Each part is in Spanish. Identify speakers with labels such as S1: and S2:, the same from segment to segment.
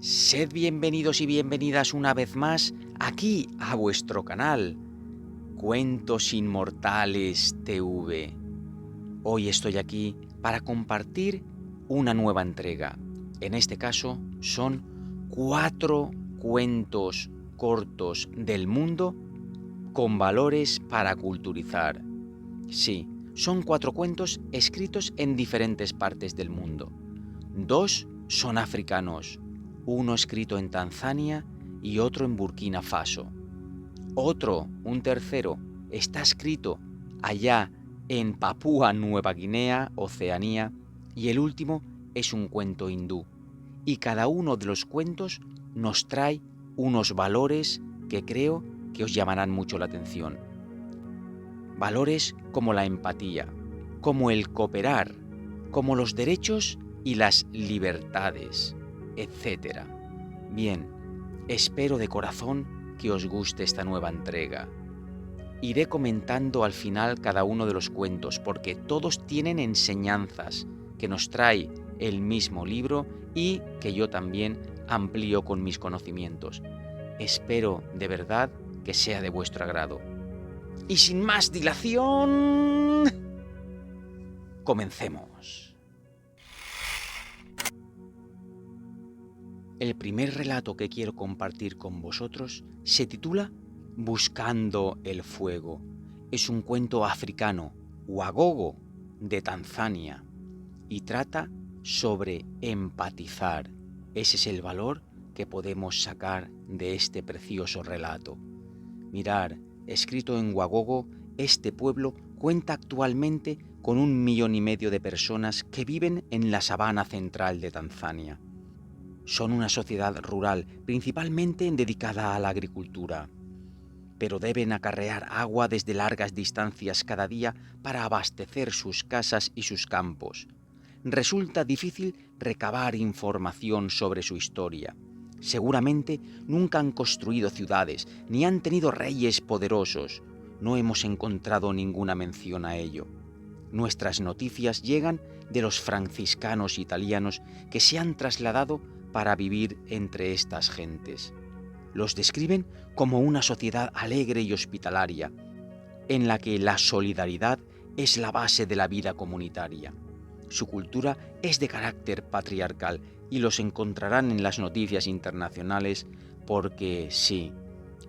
S1: Sed bienvenidos y bienvenidas una vez más aquí a vuestro canal, Cuentos Inmortales TV. Hoy estoy aquí para compartir una nueva entrega. En este caso son 4 cuentos cortos del mundo con valores para culturizar. Sí, son 4 cuentos escritos en diferentes partes del mundo. 2 son africanos, uno escrito en Tanzania y otro en Burkina Faso. Un tercero, está escrito allá en Papúa Nueva Guinea, Oceanía, y el último es un cuento hindú. Y cada uno de los cuentos nos trae unos valores que creo que os llamarán mucho la atención. Valores como la empatía, como el cooperar, como los derechos y las libertades, etc. Bien, espero de corazón que os guste esta nueva entrega. Iré comentando al final cada uno de los cuentos porque todos tienen enseñanzas que nos trae el mismo libro y que yo también amplío con mis conocimientos. Espero de verdad que sea de vuestro agrado. Y sin más dilación, comencemos. El primer relato que quiero compartir con vosotros se titula Buscando el fuego. Es un cuento africano, Wagogo, de Tanzania, y trata sobre empatizar. Ese es el valor que podemos sacar de este precioso relato. Mirar, escrito en Wagogo, este pueblo cuenta actualmente con 1,5 millones de personas que viven en la sabana central de Tanzania. Son una sociedad rural, principalmente dedicada a la agricultura, pero deben acarrear agua desde largas distancias cada día para abastecer sus casas y sus campos. Resulta difícil recabar información sobre su historia. Seguramente nunca han construido ciudades, ni han tenido reyes poderosos. No hemos encontrado ninguna mención a ello. Nuestras noticias llegan de los franciscanos italianos que se han trasladado para vivir entre estas gentes. Los describen como una sociedad alegre y hospitalaria, en la que la solidaridad es la base de la vida comunitaria. Su cultura es de carácter patriarcal y los encontrarán en las noticias internacionales porque sí,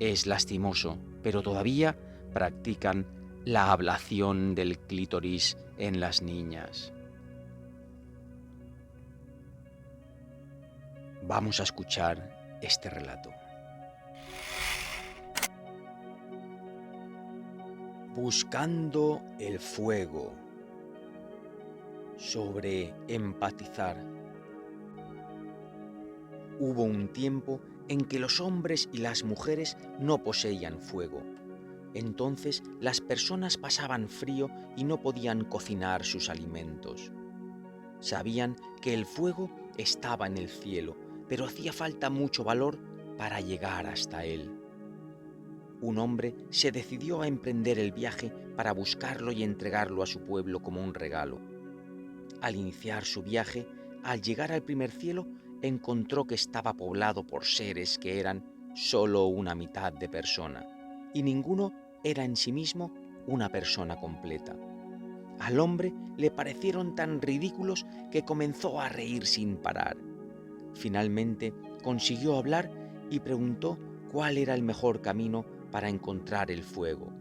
S1: es lastimoso, pero todavía practican la ablación del clítoris en las niñas. Vamos a escuchar este relato. Buscando el fuego. Sobre empatizar. Hubo un tiempo en que los hombres y las mujeres no poseían fuego. Entonces las personas pasaban frío y no podían cocinar sus alimentos. Sabían que el fuego estaba en el cielo, pero hacía falta mucho valor para llegar hasta él. Un hombre se decidió a emprender el viaje para buscarlo y entregarlo a su pueblo como un regalo. Al iniciar su viaje, al llegar al primer cielo, encontró que estaba poblado por seres que eran solo una mitad de persona, y ninguno era en sí mismo una persona completa. Al hombre le parecieron tan ridículos que comenzó a reír sin parar. Finalmente consiguió hablar y preguntó cuál era el mejor camino para encontrar el fuego.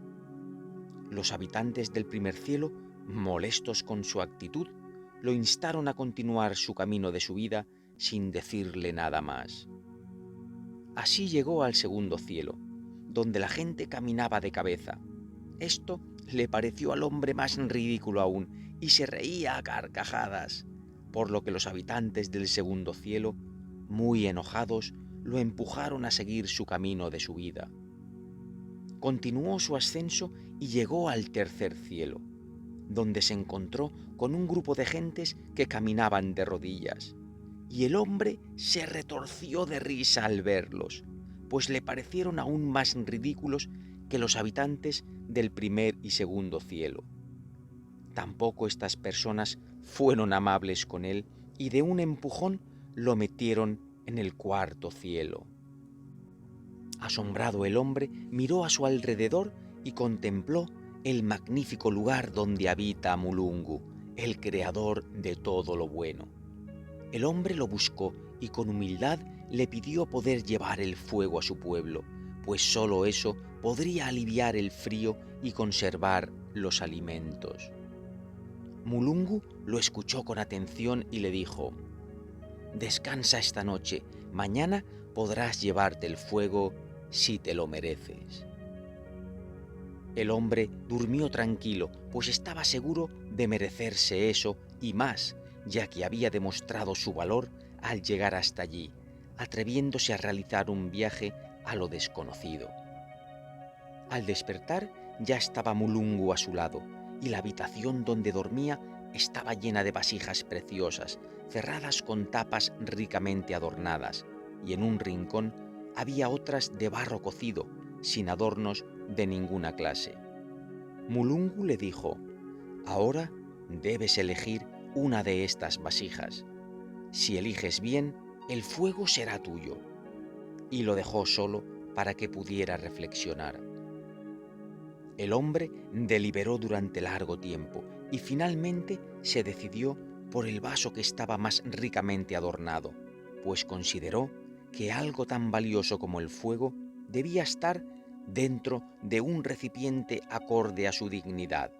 S1: Los habitantes del primer cielo, molestos con su actitud, lo instaron a continuar su camino de su vida sin decirle nada más. Así llegó al segundo cielo, donde la gente caminaba de cabeza. Esto le pareció al hombre más ridículo aún y se reía a carcajadas, por lo que los habitantes del segundo cielo, muy enojados, lo empujaron a seguir su camino de su vida. Continuó su ascenso y llegó al tercer cielo, donde se encontró con un grupo de gentes que caminaban de rodillas, y el hombre se retorció de risa al verlos, pues le parecieron aún más ridículos que los habitantes del primer y segundo cielo. Tampoco estas personas fueron amables con él y de un empujón lo metieron en el cuarto cielo. Asombrado el hombre miró a su alrededor y contempló el magnífico lugar donde habita Mulungu, el creador de todo lo bueno. El hombre lo buscó y con humildad le pidió poder llevar el fuego a su pueblo, pues solo eso podría aliviar el frío y conservar los alimentos. Mulungu lo escuchó con atención y le dijo: «Descansa esta noche, mañana podrás llevarte el fuego si te lo mereces». El hombre durmió tranquilo, pues estaba seguro de merecerse eso y más, ya que había demostrado su valor al llegar hasta allí, atreviéndose a realizar un viaje a lo desconocido. Al despertar ya estaba Mulungu a su lado, y la habitación donde dormía estaba llena de vasijas preciosas, cerradas con tapas ricamente adornadas, y en un rincón había otras de barro cocido, sin adornos de ninguna clase. Mulungu le dijo: «Ahora debes elegir una de estas vasijas. Si eliges bien, el fuego será tuyo». Y lo dejó solo para que pudiera reflexionar. El hombre deliberó durante largo tiempo y finalmente se decidió por el vaso que estaba más ricamente adornado, pues consideró que algo tan valioso como el fuego debía estar dentro de un recipiente acorde a su dignidad.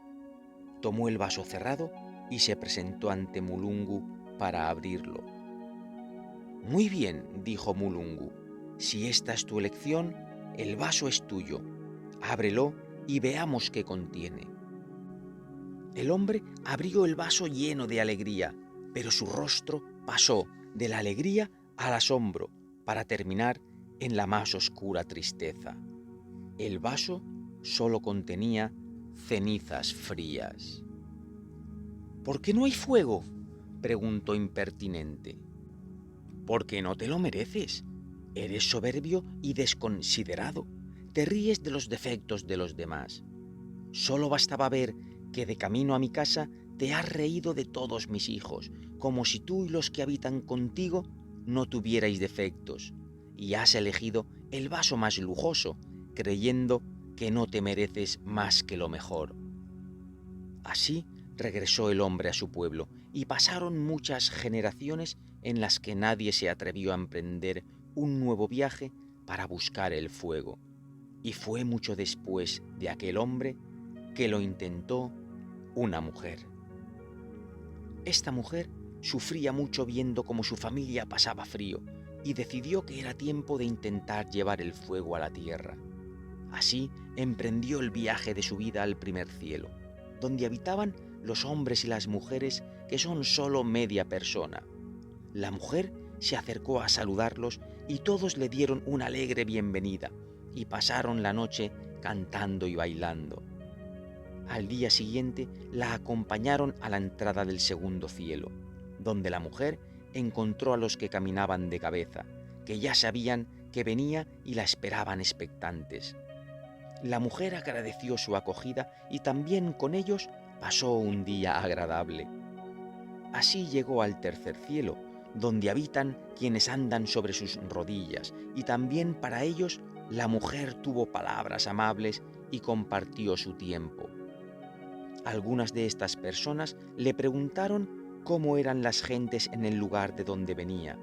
S1: Tomó el vaso cerrado y se presentó ante Mulungu para abrirlo. «Muy bien», dijo Mulungu, «si esta es tu elección, el vaso es tuyo. Ábrelo y veamos qué contiene». El hombre abrió el vaso lleno de alegría, pero su rostro pasó de la alegría al asombro para terminar en la más oscura tristeza. El vaso solo contenía cenizas frías. «¿Por qué no hay fuego?», preguntó impertinente. «Porque no te lo mereces. Eres soberbio y desconsiderado. Te ríes de los defectos de los demás. Solo bastaba ver que de camino a mi casa te has reído de todos mis hijos, como si tú y los que habitan contigo no tuvierais defectos, y has elegido el vaso más lujoso, creyendo que no te mereces más que lo mejor». Así regresó el hombre a su pueblo, y pasaron muchas generaciones en las que nadie se atrevió a emprender un nuevo viaje para buscar el fuego. Y fue mucho después de aquel hombre que lo intentó una mujer. Esta mujer sufría mucho viendo cómo su familia pasaba frío y decidió que era tiempo de intentar llevar el fuego a la tierra. Así emprendió el viaje de su vida al primer cielo, donde habitaban los hombres y las mujeres que son solo media persona. La mujer se acercó a saludarlos y todos le dieron una alegre bienvenida y pasaron la noche cantando y bailando. Al día siguiente la acompañaron a la entrada del segundo cielo, donde la mujer encontró a los que caminaban de cabeza, que ya sabían que venía y la esperaban expectantes. La mujer agradeció su acogida y también con ellos pasó un día agradable. Así llegó al tercer cielo, donde habitan quienes andan sobre sus rodillas, y también para ellos la mujer tuvo palabras amables y compartió su tiempo. Algunas de estas personas le preguntaron cómo eran las gentes en el lugar de donde venía,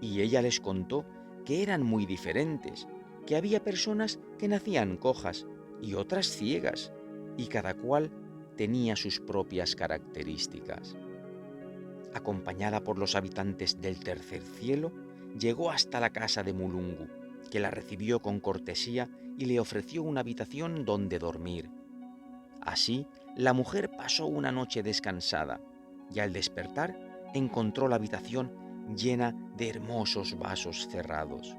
S1: y ella les contó que eran muy diferentes, que había personas que nacían cojas y otras ciegas, y cada cual tenía sus propias características. Acompañada por los habitantes del tercer cielo, llegó hasta la casa de Mulungu, que la recibió con cortesía y le ofreció una habitación donde dormir. Así, la mujer pasó una noche descansada, y al despertar encontró la habitación llena de hermosos vasos cerrados.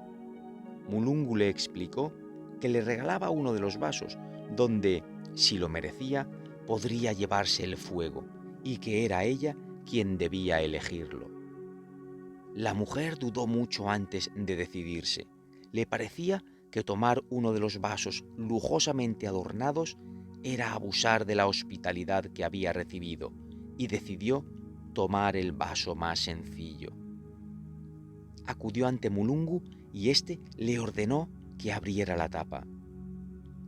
S1: Mulungu le explicó que le regalaba uno de los vasos, donde, si lo merecía, podría llevarse el fuego, y que era ella quien debía elegirlo. La mujer dudó mucho antes de decidirse. Le parecía que tomar uno de los vasos lujosamente adornados era abusar de la hospitalidad que había recibido, y decidió tomar el vaso más sencillo. acudió ante Mulungu y éste le ordenó que abriera la tapa.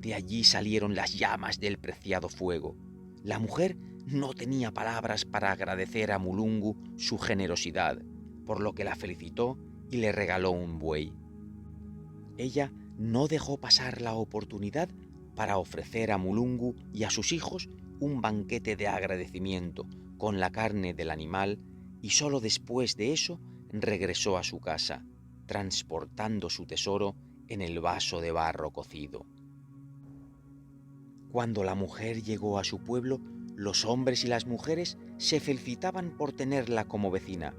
S1: De allí salieron las llamas del preciado fuego. La mujer no tenía palabras para agradecer a Mulungu su generosidad, por lo que la felicitó y le regaló un buey. Ella no dejó pasar la oportunidad para ofrecer a Mulungu y a sus hijos un banquete de agradecimiento con la carne del animal, y solo después de eso regresó a su casa, transportando su tesoro en el vaso de barro cocido. Cuando la mujer llegó a su pueblo, los hombres y las mujeres se felicitaban por tenerla como vecina,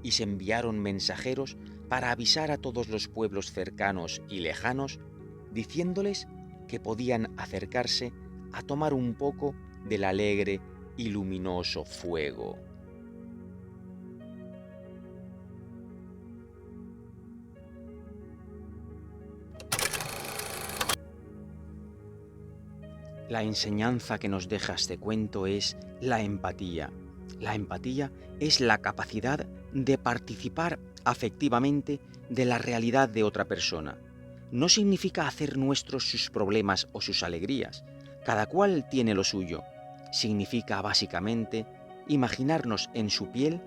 S1: y se enviaron mensajeros para avisar a todos los pueblos cercanos y lejanos, diciéndoles que podían acercarse a tomar un poco del alegre y luminoso fuego. La enseñanza que nos deja este cuento es la empatía. La empatía es la capacidad de participar afectivamente de la realidad de otra persona. No significa hacer nuestros sus problemas o sus alegrías. Cada cual tiene lo suyo. Significa básicamente imaginarnos en su piel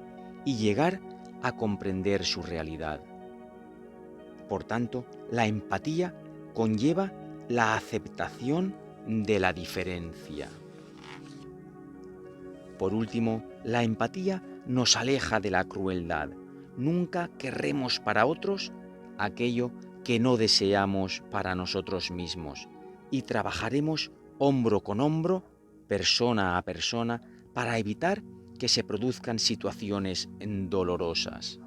S1: y llegar a comprender su realidad. Por tanto, la empatía conlleva la aceptación de la diferencia. Por último, la empatía nos aleja de la crueldad. Nunca querremos para otros aquello que no deseamos para nosotros mismos, y trabajaremos hombro con hombro, persona a persona, para evitar que se produzcan situaciones dolorosas.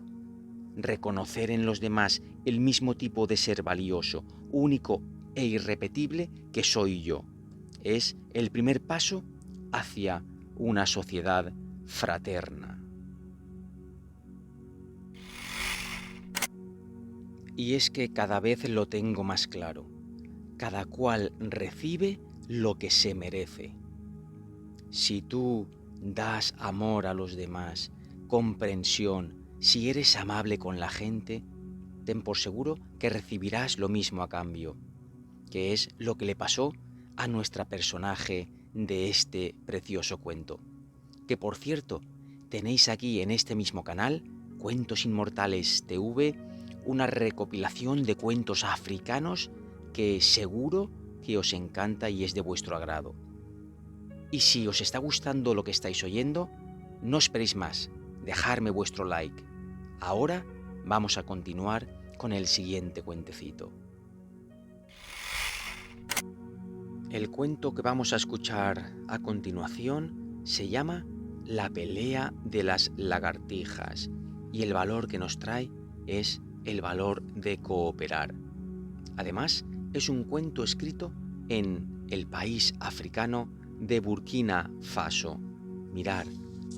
S1: Reconocer en los demás el mismo tipo de ser valioso, único e irrepetible que soy yo es el primer paso hacia una sociedad fraterna. Y es que cada vez lo tengo más claro. Cada cual recibe lo que se merece. Si tú das amor a los demás, comprensión, si eres amable con la gente, ten por seguro que recibirás lo mismo a cambio, que es lo que le pasó a nuestra personaje de este precioso cuento. Que por cierto, tenéis aquí en este mismo canal, Cuentos Inmortales TV, una recopilación de cuentos africanos que seguro que os encanta y es de vuestro agrado. Y si os está gustando lo que estáis oyendo, no esperéis más, dejadme vuestro like. Ahora vamos a continuar con el siguiente cuentecito. El cuento que vamos a escuchar a continuación se llama La pelea de las lagartijas, y el valor que nos trae es el valor de cooperar. Además, es un cuento escrito en el país africano de Burkina Faso. Mirad,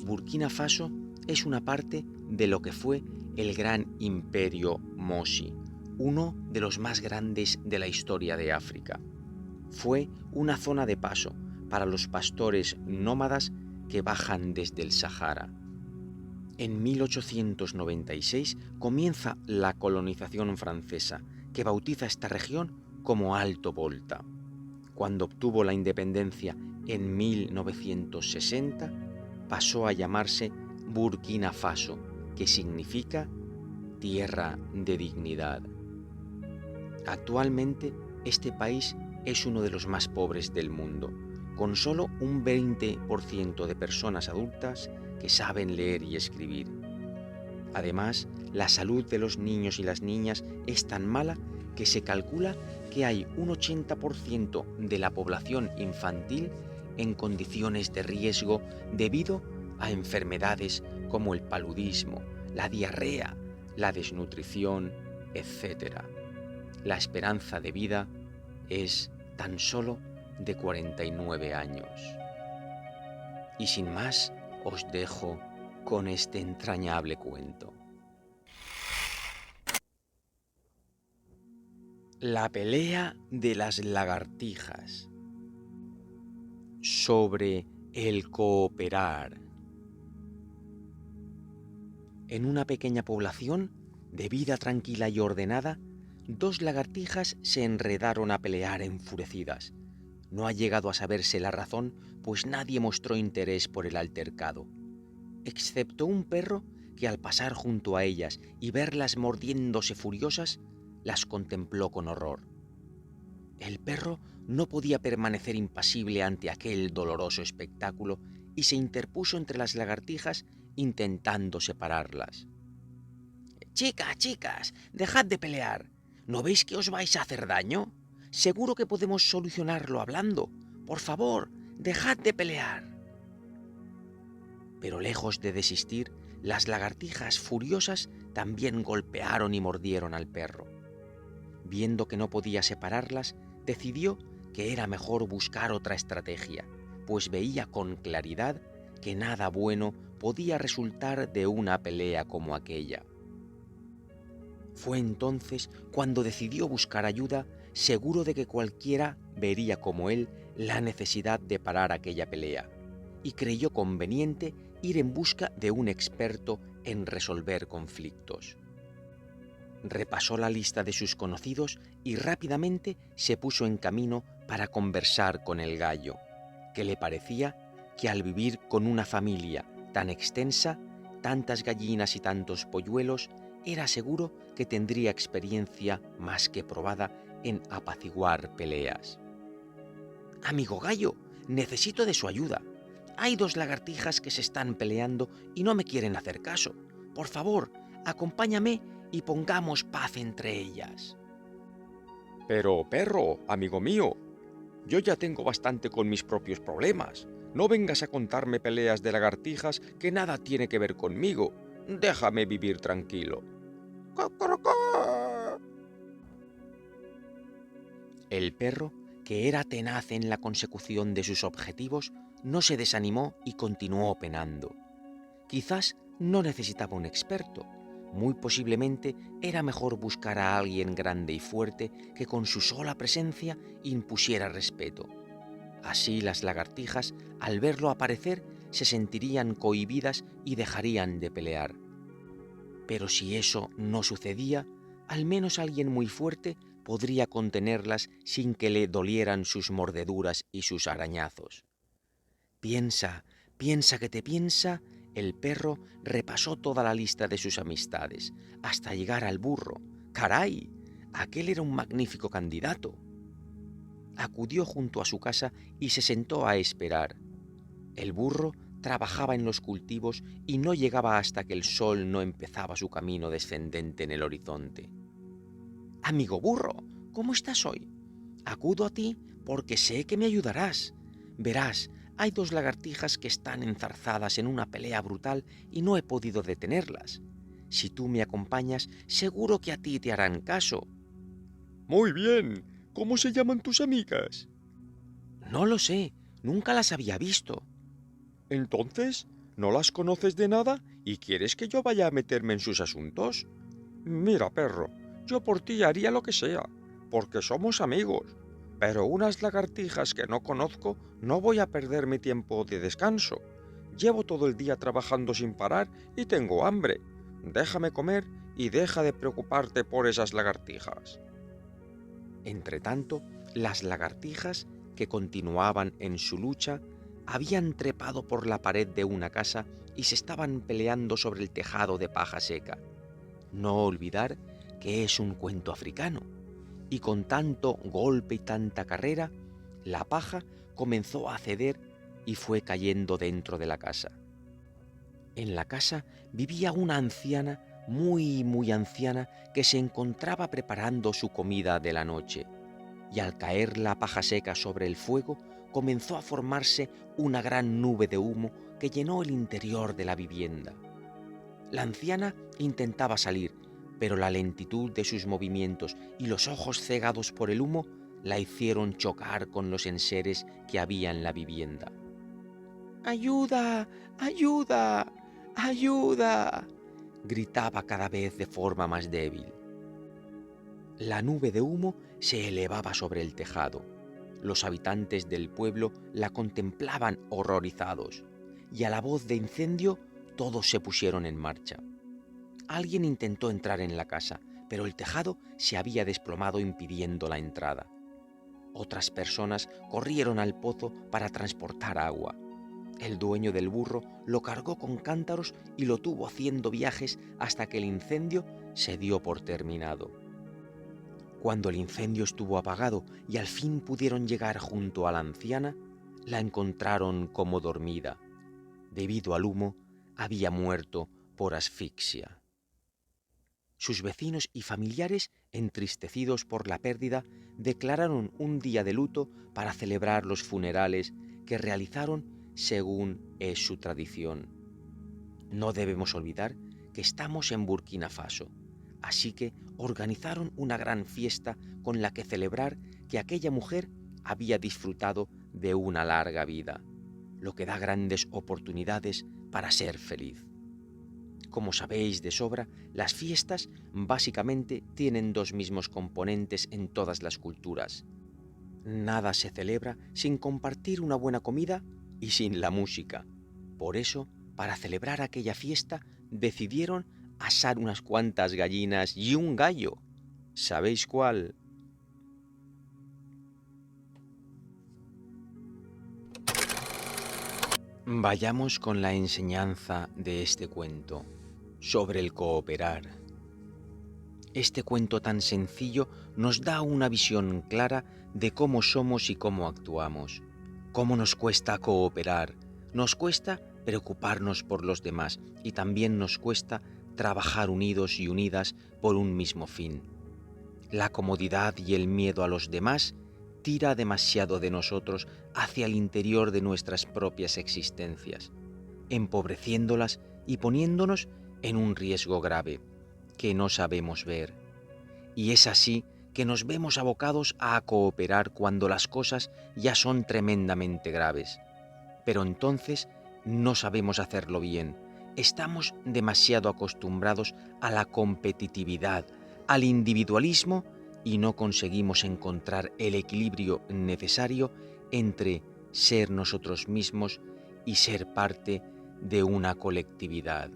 S1: Burkina Faso es una parte de lo que fue el gran imperio Moshi, uno de los más grandes de la historia de África. Fue una zona de paso para los pastores nómadas que bajan desde el Sahara. En 1896 comienza la colonización francesa, que bautiza esta región como Alto Volta. Cuando obtuvo la independencia en 1960, pasó a llamarse Burkina Faso, que significa tierra de dignidad. Actualmente, este país es uno de los más pobres del mundo, con solo un 20% de personas adultas que saben leer y escribir. Además, la salud de los niños y las niñas es tan mala que se calcula que hay un 80% de la población infantil en condiciones de riesgo debido a enfermedades como el paludismo, la diarrea, la desnutrición, etc. La esperanza de vida es tan solo de 49 años. Y sin más, os dejo con este entrañable cuento. La pelea de las lagartijas. Sobre el cooperar. En una pequeña población De vida tranquila y ordenada, dos lagartijas se enredaron a pelear enfurecidas. No ha llegado a saberse la razón, pues nadie mostró interés por el altercado, excepto un perro que al pasar junto a ellas y verlas mordiéndose furiosas, las contempló con horror. El perro no podía permanecer impasible ante aquel doloroso espectáculo y se interpuso entre las lagartijas intentando separarlas. «Chicas, chicas, dejad de pelear. ¿No veis que os vais a hacer daño? Seguro que podemos solucionarlo hablando. Por favor, dejad de pelear». Pero lejos de desistir, las lagartijas furiosas también golpearon y mordieron al perro. Viendo que no podía separarlas, decidió que era mejor buscar otra estrategia, pues veía con claridad que nada bueno podía resultar de una pelea como aquella. Fue entonces cuando decidió buscar ayuda, seguro de que cualquiera vería como él la necesidad de parar aquella pelea, y creyó conveniente ir en busca de un experto en resolver conflictos. Repasó la lista de sus conocidos y rápidamente se puso en camino para conversar con el gallo, que le parecía que al vivir con una familia tan extensa, tantas gallinas y tantos polluelos, era seguro que tendría experiencia más que probada en apaciguar peleas. «Amigo gallo, necesito de su ayuda. Hay dos lagartijas que se están peleando y no me quieren hacer caso. Por favor, acompáñame y pongamos paz entre ellas».
S2: Pero, perro, amigo mío, yo ya tengo bastante con mis propios problemas. No vengas a contarme peleas de lagartijas que nada tiene que ver conmigo. Déjame vivir tranquilo. ¡Cocorocó!
S1: El perro, que era tenaz en la consecución de sus objetivos, no se desanimó y continuó penando. Quizás no necesitaba un experto. Muy posiblemente era mejor buscar a alguien grande y fuerte que con su sola presencia impusiera respeto. Así las lagartijas, al verlo aparecer, se sentirían cohibidas y dejarían de pelear. Pero si eso no sucedía, al menos alguien muy fuerte podría contenerlas sin que le dolieran sus mordeduras y sus arañazos. Piensa, piensa que te piensa, el perro repasó toda la lista de sus amistades, hasta llegar al burro. ¡Caray! Aquel era un magnífico candidato. Acudió junto a su casa y se sentó a esperar. El burro trabajaba en los cultivos y no llegaba hasta que el sol no empezaba su camino descendente en el horizonte. «Amigo burro, ¿cómo estás hoy? Acudo a ti porque sé que me ayudarás. Verás, hay dos lagartijas que están enzarzadas en una pelea brutal y no he podido detenerlas. Si tú me acompañas, seguro que a ti te harán caso».
S2: Muy bien. ¿Cómo se llaman tus amigas?
S1: «No lo sé, nunca las había visto».
S2: Entonces, ¿no las conoces de nada y quieres que yo vaya a meterme en sus asuntos? Mira, perro, yo por ti haría lo que sea, porque somos amigos. Pero unas lagartijas que no conozco no voy a perder mi tiempo de descanso. Llevo todo el día trabajando sin parar y tengo hambre. Déjame comer y deja de preocuparte por esas lagartijas.
S1: Entretanto, las lagartijas, que continuaban en su lucha, habían trepado por la pared de una casa y se estaban peleando sobre el tejado de paja seca. No olvidar que es un cuento africano, y con tanto golpe y tanta carrera, la paja comenzó a ceder y fue cayendo dentro de la casa. En la casa vivía una anciana, muy anciana, que se encontraba preparando su comida de la noche, y al caer la paja seca sobre el fuego, comenzó a formarse una gran nube de humo que llenó el interior de la vivienda. La anciana intentaba salir, pero la lentitud de sus movimientos y los ojos cegados por el humo la hicieron chocar con los enseres que había en la vivienda. «¡Ayuda! ¡Ayuda! ¡Ayuda!», gritaba cada vez de forma más débil. La nube de humo se elevaba sobre el tejado. Los habitantes del pueblo la contemplaban horrorizados, y a la voz de incendio todos se pusieron en marcha. alguien intentó entrar en la casa, pero el tejado se había desplomado impidiendo la entrada. Otras personas corrieron al pozo para transportar agua. El dueño del burro lo cargó con cántaros y lo tuvo haciendo viajes hasta que el incendio se dio por terminado. Cuando el incendio estuvo apagado y al fin pudieron llegar junto a la anciana, la encontraron como dormida. Debido al humo, había muerto por asfixia. Sus vecinos y familiares, entristecidos por la pérdida, declararon un día de luto para celebrar los funerales que realizaron según es su tradición. No debemos olvidar que estamos en Burkina Faso, así que organizaron una gran fiesta con la que celebrar que aquella mujer había disfrutado de una larga vida, lo que da grandes oportunidades para ser feliz. Como sabéis de sobra, las fiestas básicamente tienen dos mismos componentes en todas las culturas. Nada se celebra sin compartir una buena comida y sin la música. Por eso, para celebrar aquella fiesta, decidieron asar unas cuantas gallinas y un gallo. ¿Sabéis cuál? Vayamos con la enseñanza de este cuento sobre el cooperar. Este cuento tan sencillo nos da una visión clara de cómo somos y cómo actuamos, cómo nos cuesta cooperar, nos cuesta preocuparnos por los demás y también nos cuesta trabajar unidos y unidas por un mismo fin. La comodidad y el miedo a los demás tira demasiado de nosotros hacia el interior de nuestras propias existencias, empobreciéndolas y poniéndonos en un riesgo grave que no sabemos ver. Y es así que nos vemos abocados a cooperar cuando las cosas ya son tremendamente graves. Pero entonces no sabemos hacerlo bien. Estamos demasiado acostumbrados a la competitividad, al individualismo y no conseguimos encontrar el equilibrio necesario entre ser nosotros mismos y ser parte de una colectividad.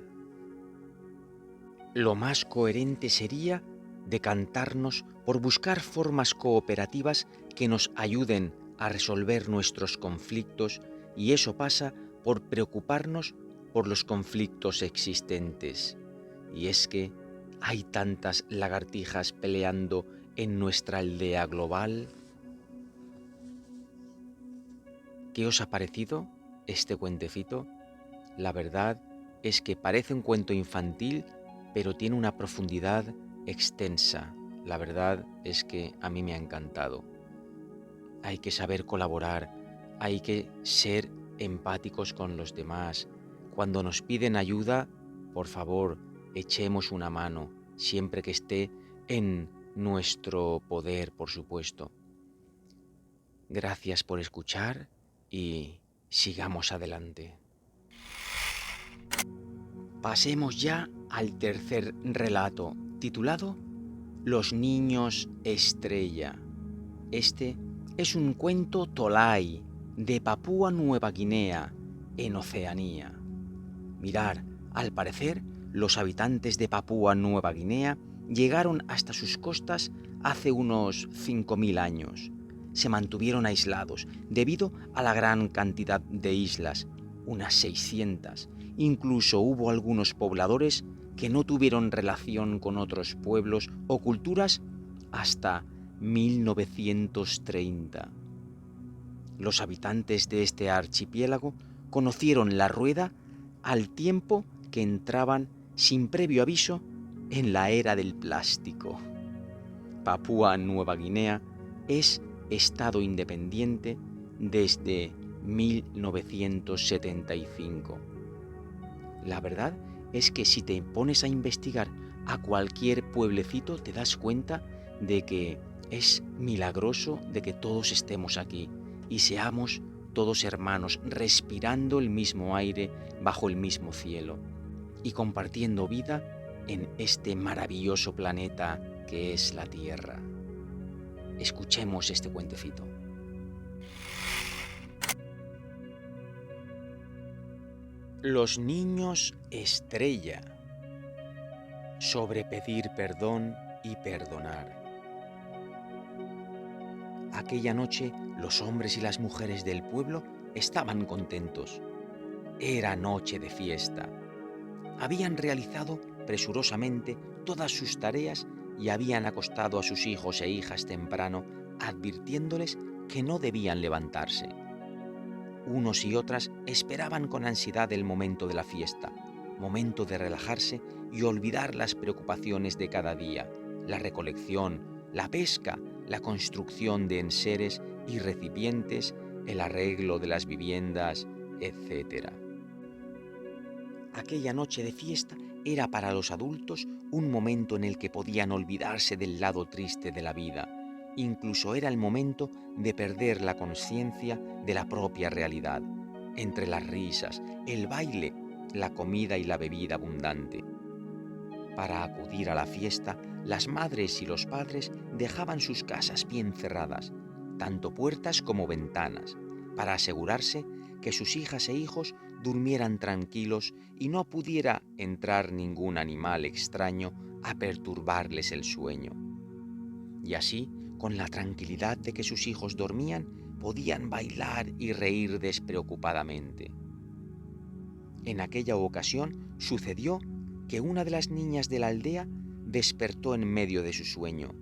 S1: Lo más coherente sería decantarnos por buscar formas cooperativas que nos ayuden a resolver nuestros conflictos, y eso pasa por preocuparnos por los conflictos existentes. Y es que hay tantas lagartijas peleando en nuestra aldea global. ¿Qué os ha parecido este cuentecito? La verdad es que parece un cuento infantil, pero tiene una profundidad extensa. La verdad es que a mí me ha encantado. Hay que saber colaborar, hay que ser empáticos con los demás. Cuando nos piden ayuda, por favor, echemos una mano, siempre que esté en nuestro poder, por supuesto. Gracias por escuchar y sigamos adelante. Pasemos ya al tercer relato, titulado Los niños estrella. Este es un cuento tolai de Papúa Nueva Guinea, en Oceanía. Mirad, al parecer, los habitantes de Papúa Nueva Guinea llegaron hasta sus costas hace unos 5.000 años. Se mantuvieron aislados debido a la gran cantidad de islas, unas 600. Incluso hubo algunos pobladores que no tuvieron relación con otros pueblos o culturas hasta 1930. Los habitantes de este archipiélago conocieron la rueda al tiempo que entraban sin previo aviso en la era del plástico. Papúa Nueva Guinea es estado independiente desde 1975. La verdad es que si te pones a investigar a cualquier pueblecito te das cuenta de que es milagroso de que todos estemos aquí y seamos todos hermanos, respirando el mismo aire bajo el mismo cielo y compartiendo vida en este maravilloso planeta que es la Tierra. Escuchemos este cuentecito. Los niños estrella. sobre pedir perdón y perdonar. Aquella noche los hombres y las mujeres del pueblo estaban contentos. Era noche de fiesta. Habían realizado presurosamente todas sus tareas y habían acostado a sus hijos e hijas temprano, advirtiéndoles que no debían levantarse. Unos y otras esperaban con ansiedad el momento de la fiesta, momento de relajarse y olvidar las preocupaciones de cada día, la recolección, la pesca, la construcción de enseres y recipientes, el arreglo de las viviendas, etc. Aquella noche de fiesta era para los adultos un momento en el que podían olvidarse del lado triste de la vida. Incluso era el momento de perder la conciencia de la propia realidad, entre las risas, el baile, la comida y la bebida abundante. Para acudir a la fiesta, las madres y los padres dejaban sus casas bien cerradas, tanto puertas como ventanas, para asegurarse que sus hijas e hijos durmieran tranquilos y no pudiera entrar ningún animal extraño a perturbarles el sueño. Y así, con la tranquilidad de que sus hijos dormían, podían bailar y reír despreocupadamente. En aquella ocasión sucedió que una de las niñas de la aldea despertó en medio de su sueño.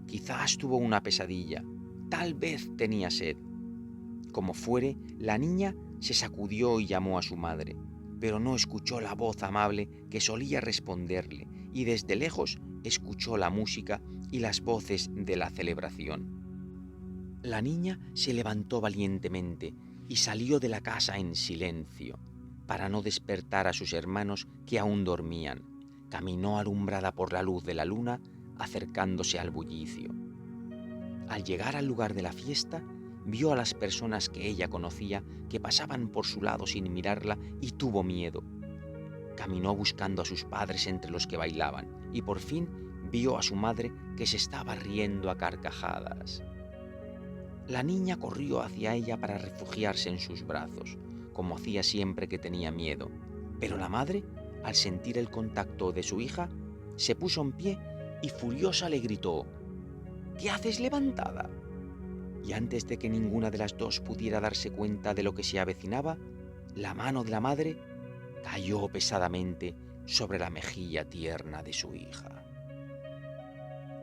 S1: Quizás tuvo una pesadilla, tal vez tenía sed. Como fuere, la niña se sacudió y llamó a su madre, pero no escuchó la voz amable que solía responderle y desde lejos escuchó la música y las voces de la celebración. La niña se levantó valientemente y salió de la casa en silencio, para no despertar a sus hermanos que aún dormían. Caminó alumbrada por la luz de la luna, acercándose al bullicio. Al llegar al lugar de la fiesta, vio a las personas que ella conocía que pasaban por su lado sin mirarla y tuvo miedo. Caminó buscando a sus padres entre los que bailaban y por fin vio a su madre que se estaba riendo a carcajadas. La niña corrió hacia ella para refugiarse en sus brazos, como hacía siempre que tenía miedo, pero la madre, al sentir el contacto de su hija, se puso en pie y furiosa le gritó: «¿Qué haces levantada?». Y antes de que ninguna de las dos pudiera darse cuenta de lo que se avecinaba, la mano de la madre cayó pesadamente sobre la mejilla tierna de su hija.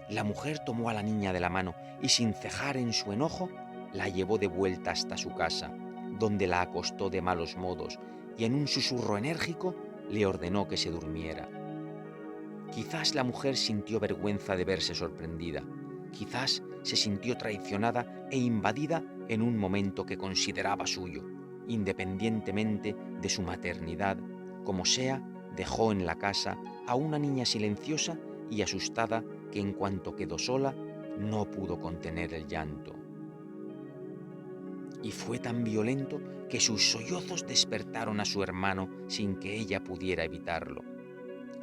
S1: La mujer tomó a la niña de la mano y sin cejar en su enojo, la llevó de vuelta hasta su casa, donde la acostó de malos modos y en un susurro enérgico le ordenó que se durmiera. Quizás la mujer sintió vergüenza de verse sorprendida, quizás se sintió traicionada e invadida en un momento que consideraba suyo, independientemente de su maternidad. Como sea, dejó en la casa a una niña silenciosa y asustada que en cuanto quedó sola, no pudo contener el llanto. Y fue tan violento que sus sollozos despertaron a su hermano sin que ella pudiera evitarlo.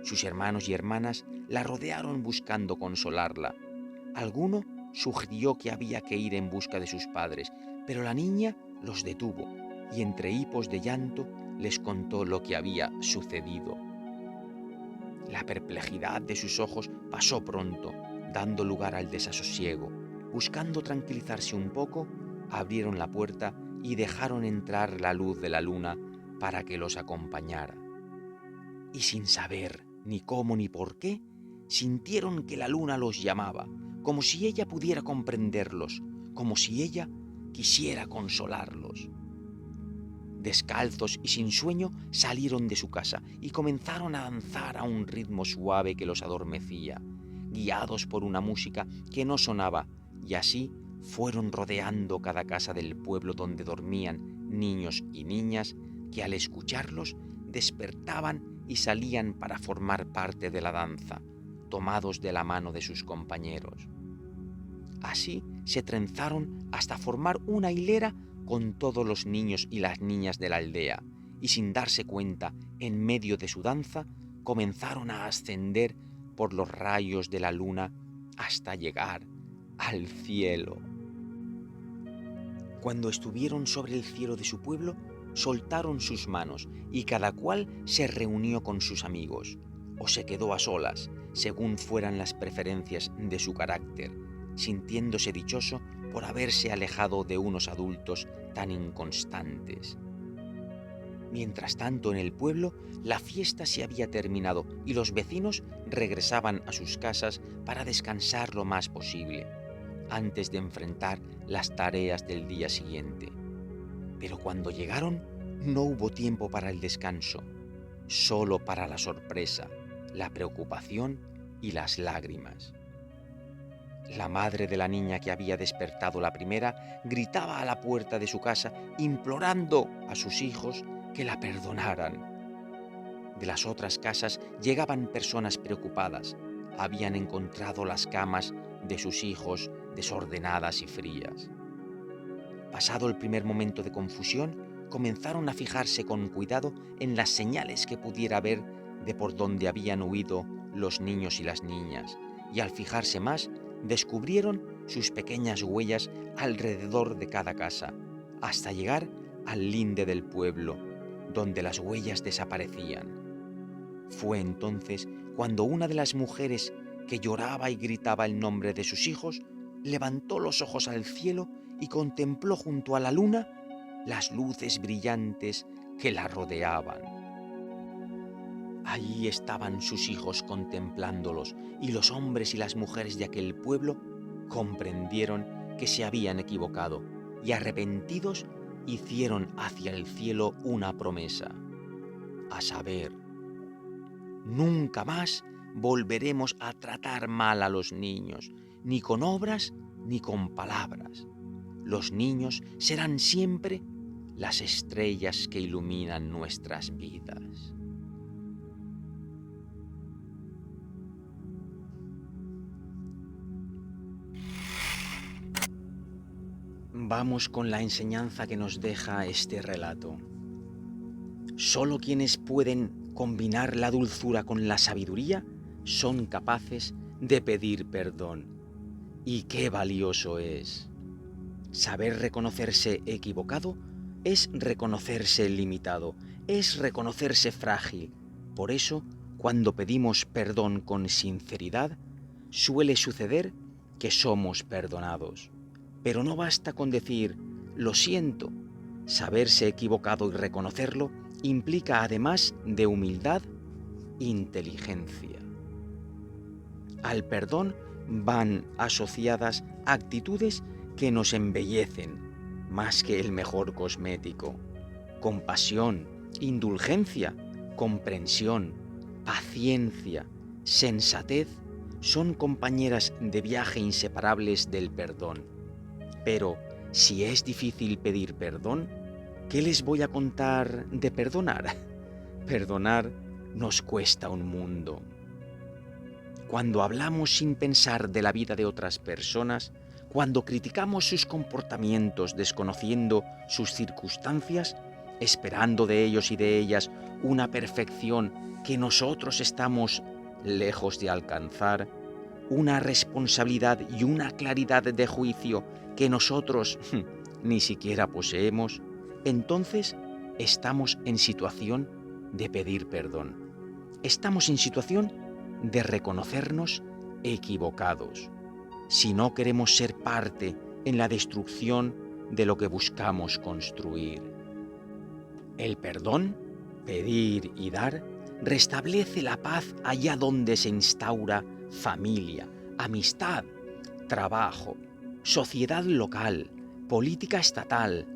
S1: Sus hermanos y hermanas la rodearon buscando consolarla. Alguno sugirió que había que ir en busca de sus padres, pero la niña los detuvo y entre hipos de llanto les contó lo que había sucedido. La perplejidad de sus ojos pasó pronto, dando lugar al desasosiego. Buscando tranquilizarse un poco, abrieron la puerta y dejaron entrar la luz de la luna para que los acompañara. Y sin saber ni cómo ni por qué, sintieron que la luna los llamaba, como si ella pudiera comprenderlos, como si ella quisiera consolarlos. Descalzos y sin sueño, salieron de su casa y comenzaron a danzar a un ritmo suave que los adormecía, guiados por una música que no sonaba, y así fueron rodeando cada casa del pueblo donde dormían niños y niñas que al escucharlos despertaban y salían para formar parte de la danza, tomados de la mano de sus compañeros. Así se trenzaron hasta formar una hilera con todos los niños y las niñas de la aldea, y sin darse cuenta, en medio de su danza, comenzaron a ascender por los rayos de la luna hasta llegar al cielo. Cuando estuvieron sobre el cielo de su pueblo, soltaron sus manos y cada cual se reunió con sus amigos. o se quedó a solas, según fueran las preferencias de su carácter, sintiéndose dichoso por haberse alejado de unos adultos tan inconstantes. Mientras tanto, en el pueblo, la fiesta se había terminado y los vecinos regresaban a sus casas para descansar lo más posible, antes de enfrentar las tareas del día siguiente. Pero cuando llegaron, no hubo tiempo para el descanso, solo para la sorpresa, la preocupación y las lágrimas. La madre de la niña que había despertado la primera gritaba a la puerta de su casa implorando a sus hijos que la perdonaran. De las otras casas llegaban personas preocupadas. Habían encontrado las camas de sus hijos desordenadas y frías. Pasado el primer momento de confusión, comenzaron a fijarse con cuidado en las señales que pudiera ver de por donde habían huido los niños y las niñas, y al fijarse más, descubrieron sus pequeñas huellas alrededor de cada casa, hasta llegar al linde del pueblo, donde las huellas desaparecían. Fue entonces cuando una de las mujeres que lloraba y gritaba el nombre de sus hijos, levantó los ojos al cielo y contempló junto a la luna las luces brillantes que la rodeaban. Allí estaban sus hijos contemplándolos, y los hombres y las mujeres de aquel pueblo comprendieron que se habían equivocado y arrepentidos hicieron hacia el cielo una promesa, a saber, nunca más volveremos a tratar mal a los niños, ni con obras ni con palabras. Los niños serán siempre las estrellas que iluminan nuestras vidas. Vamos con la enseñanza que nos deja este relato. Solo quienes pueden combinar la dulzura con la sabiduría son capaces de pedir perdón. Y qué valioso es. Saber reconocerse equivocado es reconocerse limitado, es reconocerse frágil. Por eso, cuando pedimos perdón con sinceridad, suele suceder que somos perdonados. Pero no basta con decir, lo siento. Saberse equivocado y reconocerlo implica, además de humildad, inteligencia. Al perdón van asociadas actitudes que nos embellecen más que el mejor cosmético. Compasión, indulgencia, comprensión, paciencia, sensatez son compañeras de viaje inseparables del perdón. Pero si es difícil pedir perdón, ¿qué les voy a contar de perdonar? Perdonar nos cuesta un mundo. Cuando hablamos sin pensar de la vida de otras personas, cuando criticamos sus comportamientos desconociendo sus circunstancias, esperando de ellos y de ellas una perfección que nosotros estamos lejos de alcanzar, una responsabilidad y una claridad de juicio que nosotros ni siquiera poseemos, entonces estamos en situación de pedir perdón. Estamos en situación de reconocernos equivocados, si no queremos ser parte en la destrucción de lo que buscamos construir. El perdón, pedir y dar, restablece la paz allá donde se instaura familia, amistad, trabajo, sociedad local, política estatal,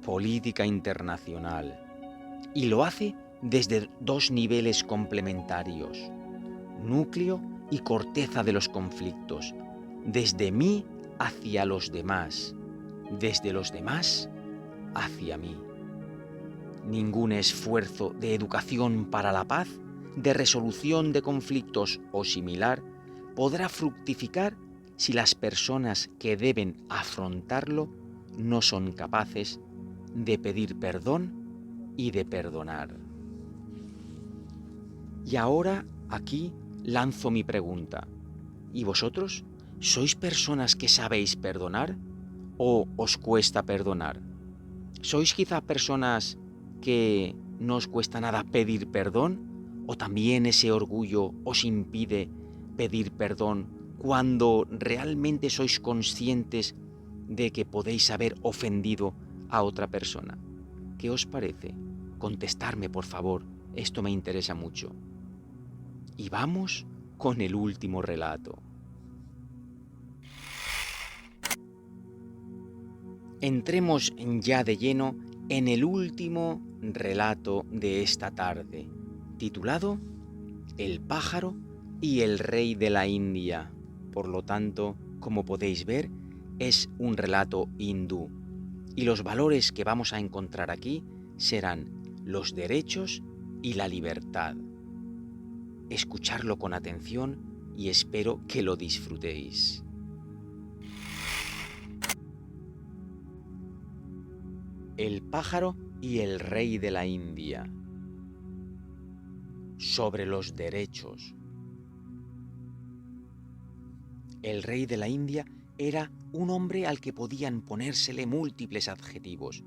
S1: política internacional. Y lo hace desde dos niveles complementarios: núcleo y corteza de los conflictos, desde mí hacia los demás, desde los demás hacia mí. Ningún esfuerzo de educación para la paz, de resolución de conflictos o similar, podrá fructificar si las personas que deben afrontarlo no son capaces de pedir perdón y de perdonar. Y ahora aquí lanzo mi pregunta. ¿Y vosotros? ¿Sois personas que sabéis perdonar o os cuesta perdonar? ¿Sois quizá personas que no os cuesta nada pedir perdón ¿O también ese orgullo os impide pedir perdón cuando realmente sois conscientes de que podéis haber ofendido a otra persona? ¿Qué os parece? Contestarme, por favor, esto me interesa mucho. Y vamos con el último relato. Entremos ya de lleno en el último relato de esta tarde, titulado El pájaro y el rey de la India. Por lo tanto, como podéis ver, es un relato hindú. Y los valores que vamos a encontrar aquí serán los derechos y la libertad. Escucharlo con atención y espero que lo disfrutéis. El pájaro y el rey de la India. Sobre los derechos. El rey de la India era un hombre al que podían ponérsele múltiples adjetivos.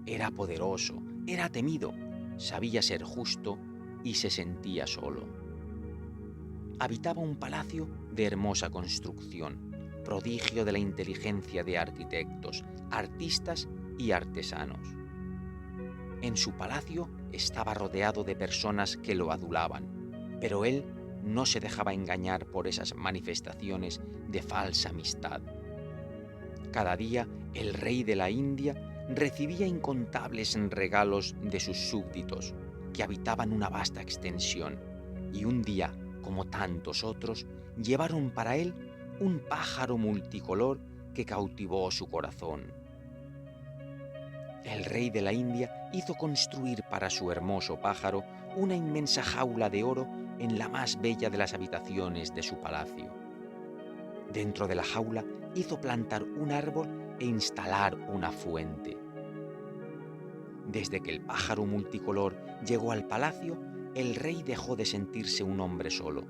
S1: Era poderoso, era temido, sabía ser justo y se sentía solo. Habitaba un palacio de hermosa construcción, prodigio de la inteligencia de arquitectos, artistas y artesanos. En su palacio estaba rodeado de personas que lo adulaban, pero él no se dejaba engañar por esas manifestaciones de falsa amistad. Cada día el rey de la India recibía incontables regalos de sus súbditos, que habitaban una vasta extensión, y un día, como tantos otros, llevaron para él un pájaro multicolor que cautivó su corazón. El rey de la India hizo construir para su hermoso pájaro una inmensa jaula de oro en la más bella de las habitaciones de su palacio. Dentro de la jaula hizo plantar un árbol e instalar una fuente. Desde que el pájaro multicolor llegó al palacio, el rey dejó de sentirse un hombre solo.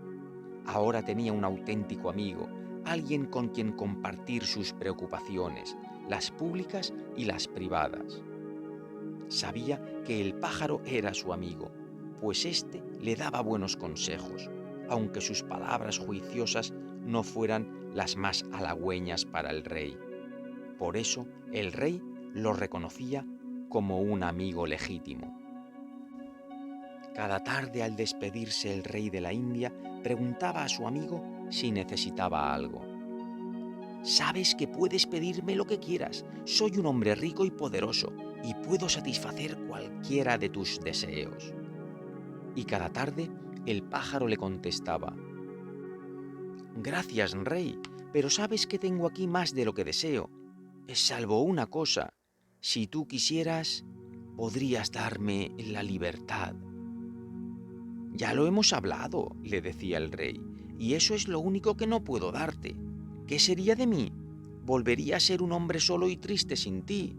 S1: Ahora tenía un auténtico amigo, alguien con quien compartir sus preocupaciones, las públicas y las privadas. Sabía que el pájaro era su amigo, pues éste le daba buenos consejos, aunque sus palabras juiciosas no fueran las más halagüeñas para el rey. Por eso el rey lo reconocía como un amigo legítimo. Cada tarde al despedirse el rey de la India preguntaba a su amigo si necesitaba algo. «Sabes que puedes pedirme lo que quieras, soy un hombre rico y poderoso y puedo satisfacer cualquiera de tus deseos». Y cada tarde el pájaro le contestaba: «Gracias, rey, pero sabes que tengo aquí más de lo que deseo. Salvo una cosa, si tú quisieras, podrías darme la libertad». «Ya lo hemos hablado», le decía el rey, «y eso es lo único que no puedo darte. ¿Qué sería de mí? Volvería a ser un hombre solo y triste sin ti».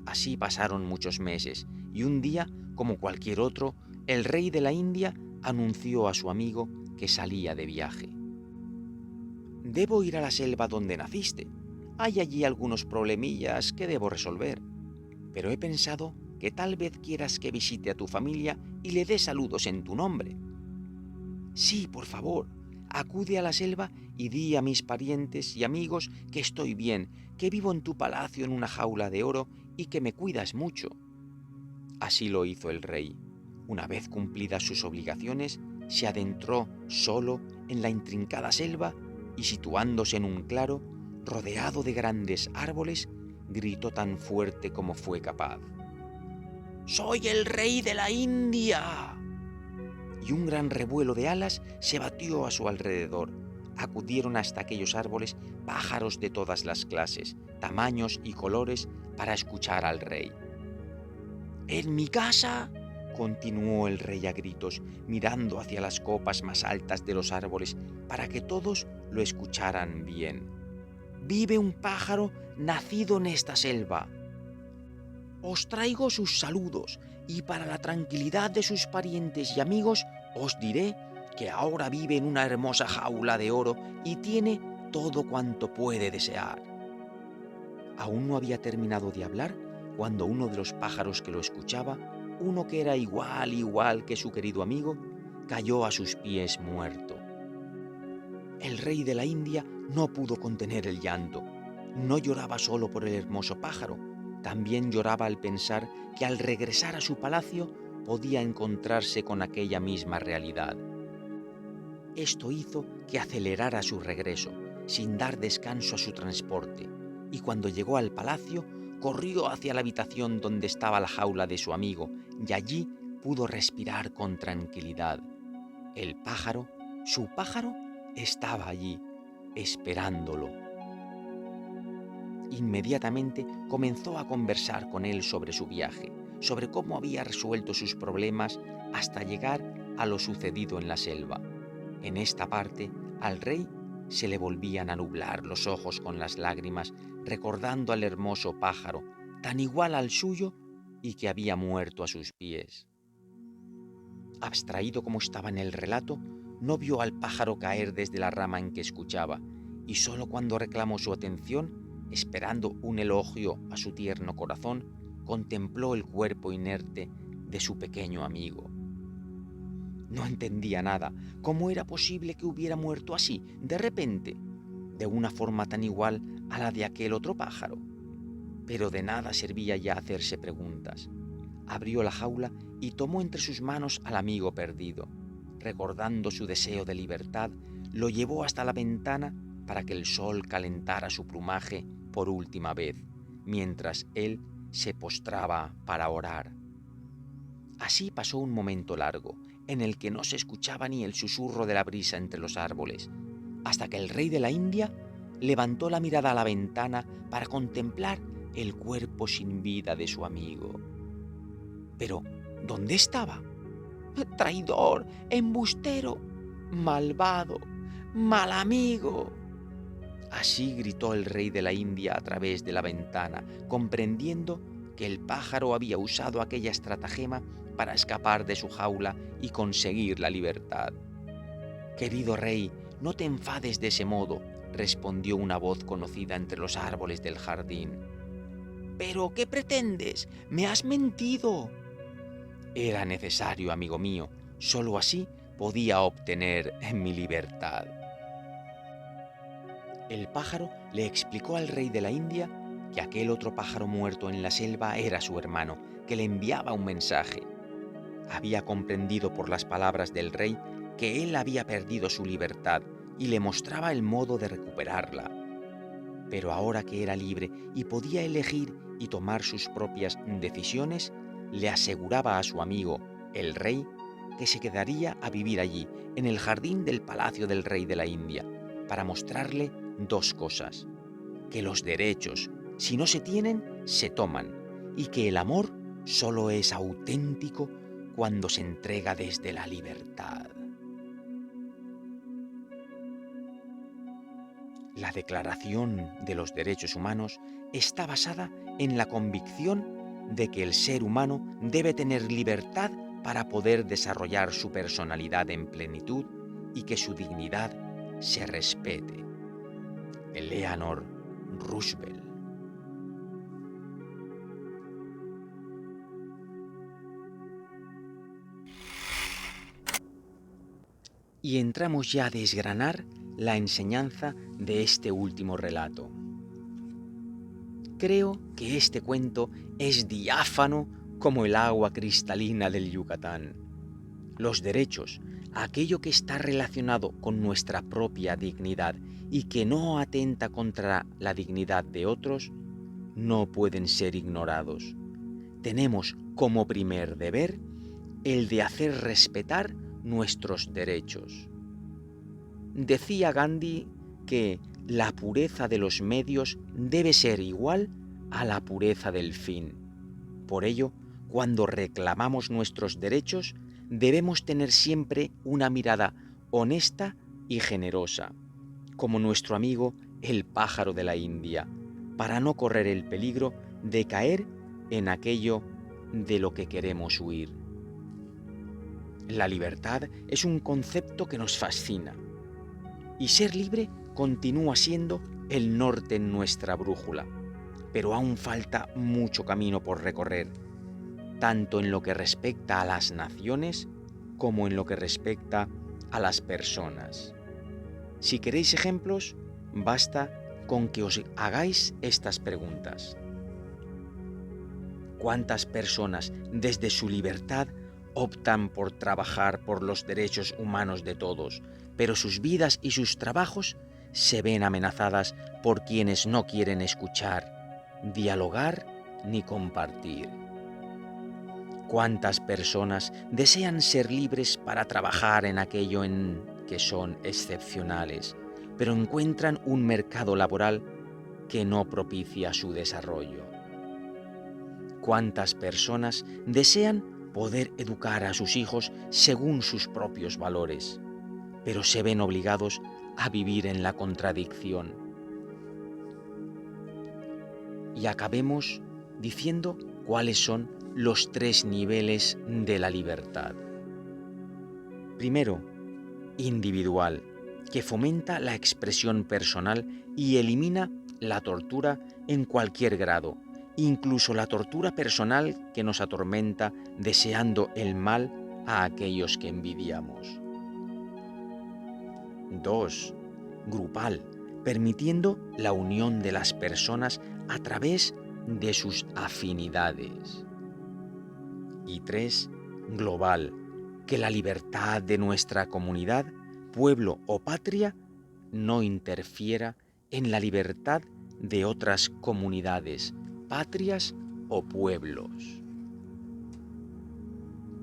S1: Así pasaron muchos meses, y un día, como cualquier otro, el rey de la India anunció a su amigo que salía de viaje. «Debo ir a la selva donde naciste. Hay allí algunos problemillas que debo resolver. Pero he pensado que tal vez quieras que visite a tu familia y le dé saludos en tu nombre». «Sí, por favor, acude a la selva y di a mis parientes y amigos que estoy bien, que vivo en tu palacio en una jaula de oro y que me cuidas mucho». Así lo hizo el rey. Una vez cumplidas sus obligaciones, se adentró solo en la intrincada selva y, situándose en un claro, rodeado de grandes árboles, gritó tan fuerte como fue capaz: «¡Soy el rey de la India!». Y un gran revuelo de alas se batió a su alrededor. Acudieron hasta aquellos árboles pájaros de todas las clases, tamaños y colores para escuchar al rey. «En mi casa», continuó el rey a gritos, mirando hacia las copas más altas de los árboles para que todos lo escucharan bien, «vive un pájaro nacido en esta selva. Os traigo sus saludos y para la tranquilidad de sus parientes y amigos os diré que ahora vive en una hermosa jaula de oro y tiene todo cuanto puede desear». Aún no había terminado de hablar cuando uno de los pájaros que lo escuchaba, uno que era igual que su querido amigo, cayó a sus pies muerto. El rey de la India no pudo contener el llanto. No lloraba solo por el hermoso pájaro, también lloraba al pensar que al regresar a su palacio podía encontrarse con aquella misma realidad. Esto hizo que acelerara su regreso, sin dar descanso a su transporte, y cuando llegó al palacio, corrió hacia la habitación donde estaba la jaula de su amigo, y allí pudo respirar con tranquilidad. El pájaro, su pájaro, estaba allí, esperándolo. Inmediatamente comenzó a conversar con él sobre su viaje, sobre cómo había resuelto sus problemas hasta llegar a lo sucedido en la selva. En esta parte, al rey se le volvían a nublar los ojos con las lágrimas, recordando al hermoso pájaro, tan igual al suyo y que había muerto a sus pies. Abstraído como estaba en el relato, no vio al pájaro caer desde la rama en que escuchaba, y solo cuando reclamó su atención, esperando un elogio a su tierno corazón, contempló el cuerpo inerte de su pequeño amigo. No entendía nada. ¿Cómo era posible que hubiera muerto así, de repente, de una forma tan igual a la de aquel otro pájaro? Pero de nada servía ya hacerse preguntas. Abrió la jaula y tomó entre sus manos al amigo perdido. Recordando su deseo de libertad, lo llevó hasta la ventana para que el sol calentara su plumaje por última vez, mientras él se postraba para orar. Así pasó un momento largo, en el que no se escuchaba ni el susurro de la brisa entre los árboles, hasta que el rey de la India levantó la mirada a la ventana para contemplar el cuerpo sin vida de su amigo. Pero, ¿dónde estaba? ¡Traidor! ¡Embustero! ¡Malvado! ¡Mal amigo! Así gritó el rey de la India a través de la ventana, comprendiendo que el pájaro había usado aquella estratagema para escapar de su jaula y conseguir la libertad. «Querido rey, no te enfades de ese modo», respondió una voz conocida entre los árboles del jardín. «¿Pero qué pretendes? ¡Me has mentido!». «Era necesario, amigo mío. Solo así podía obtener mi libertad». El pájaro le explicó al rey de la India que aquel otro pájaro muerto en la selva era su hermano, que le enviaba un mensaje. Había comprendido por las palabras del rey que él había perdido su libertad y le mostraba el modo de recuperarla. Pero ahora que era libre y podía elegir y tomar sus propias decisiones, le aseguraba a su amigo, el rey, que se quedaría a vivir allí, en el jardín del palacio del rey de la India, para mostrarle dos cosas: que los derechos, si no se tienen, se toman, y que el amor solo es auténtico cuando se entrega desde la libertad. La Declaración de los Derechos Humanos está basada en la convicción de que el ser humano debe tener libertad para poder desarrollar su personalidad en plenitud y que su dignidad se respete. Eleanor Roosevelt. Y entramos ya a desgranar la enseñanza de este último relato. Creo que este cuento es diáfano como el agua cristalina del Yucatán. Los derechos, aquello que está relacionado con nuestra propia dignidad y que no atenta contra la dignidad de otros, no pueden ser ignorados. Tenemos como primer deber el de hacer respetar nuestros derechos. Decía Gandhi que la pureza de los medios debe ser igual a la pureza del fin. Por ello, cuando reclamamos nuestros derechos, debemos tener siempre una mirada honesta y generosa, como nuestro amigo el pájaro de la India, para no correr el peligro de caer en aquello de lo que queremos huir. La libertad es un concepto que nos fascina, y ser libre continúa siendo el norte en nuestra brújula, pero aún falta mucho camino por recorrer. tanto en lo que respecta a las naciones como en lo que respecta a las personas. Si queréis ejemplos, basta con que os hagáis estas preguntas. ¿Cuántas personas desde su libertad optan por trabajar por los derechos humanos de todos, pero sus vidas y sus trabajos se ven amenazadas por quienes no quieren escuchar, dialogar ni compartir? ¿Cuántas personas desean ser libres para trabajar en aquello en que son excepcionales, pero encuentran un mercado laboral que no propicia su desarrollo? ¿Cuántas personas desean poder educar a sus hijos según sus propios valores, pero se ven obligados a vivir en la contradicción? Y acabemos diciendo cuáles son los 3 niveles de la libertad. Primero, individual, que fomenta la expresión personal y elimina la tortura en cualquier grado, incluso la tortura personal que nos atormenta deseando el mal a aquellos que envidiamos. 2. Grupal, permitiendo la unión de las personas a través de sus afinidades. Y 3. Global, que la libertad de nuestra comunidad, pueblo o patria no interfiera en la libertad de otras comunidades, patrias o pueblos.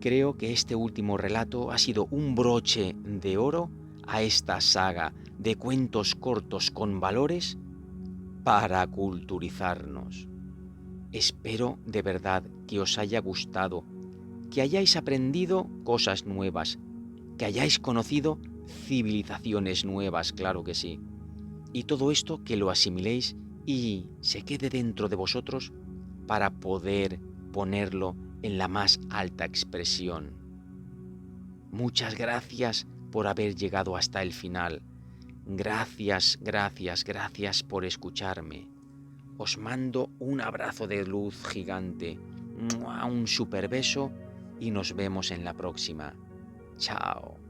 S1: Creo que este último relato ha sido un broche de oro a esta saga de cuentos cortos con valores para culturizarnos. Espero de verdad que os haya gustado, que hayáis aprendido cosas nuevas, que hayáis conocido civilizaciones nuevas, claro que sí. Y todo esto que lo asimiléis y se quede dentro de vosotros para poder ponerlo en la más alta expresión. Muchas gracias por haber llegado hasta el final. Gracias, gracias, gracias por escucharme. Os mando un abrazo de luz gigante, un super beso y nos vemos en la próxima. Chao.